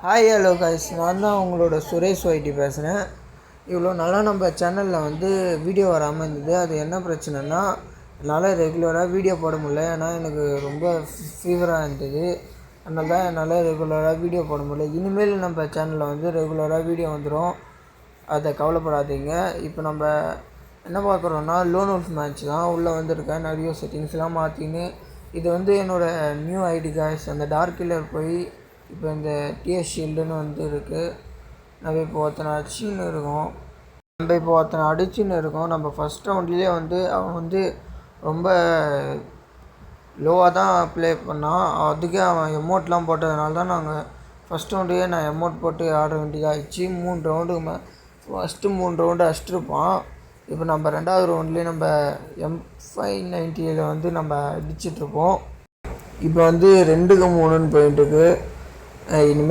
Hi hello guys, நான் தான் உங்களோட சுரேஷ் ஒய்டி பேசுகிறேன். இவ்வளோ நாளாக நம்ம சேனலில் வீடியோ வராமல் இருந்தது. அது என்ன பிரச்சனைனா, என்னால் ரெகுலராக வீடியோ போட முடியல. ஏன்னா எனக்கு ரொம்ப ஃபீவராக இருந்தது. அதனால தான் என்னால் ரெகுலராக வீடியோ போட முடியல. இனிமேல் நம்ம சேனலில் ரெகுலராக வீடியோ வந்துடும், அதை கவலைப்படாதீங்க. இப்போ நம்ம என்ன பார்க்குறோன்னா, லோன் உல்ஃப் மேட்ச் தான் உள்ளே வந்திருக்கேன். நிறைய செட்டிங்ஸ்லாம் மாற்றின்னு இது என்னோடய நியூ ஐடி காய்ஸ். அந்த டார்க் கில்லர் போய் இப்போ இந்த டிஎஸ் ஷீல்டுன்னு இருக்குது. நம்ம இப்போ ஒருத்தனை அடிச்சுன்னு இருக்கோம். நம்ம ஃபஸ்ட் ரவுண்ட்லேயே அவன் ரொம்ப லோவாக தான் ப்ளே பண்ணான். அதுக்கே அவன் எமௌண்ட்லாம் போட்டதுனால தான் நாங்கள் ஃபஸ்ட் ரவுண்டையே நான் எமௌண்ட் போட்டு ஆட வேண்டியதாகிடுச்சு. 3 ரவுண்டு ஃபஸ்ட்டு 3 ரவுண்டு அடிச்சிட்ருப்பான். இப்போ நம்ம 2வது ரவுண்ட்லேயே நம்ம M590 நம்ம அடிச்சிட்ருப்போம். இப்போ 2-3ன்னு போயிட்டுருக்கு. இனிமேல்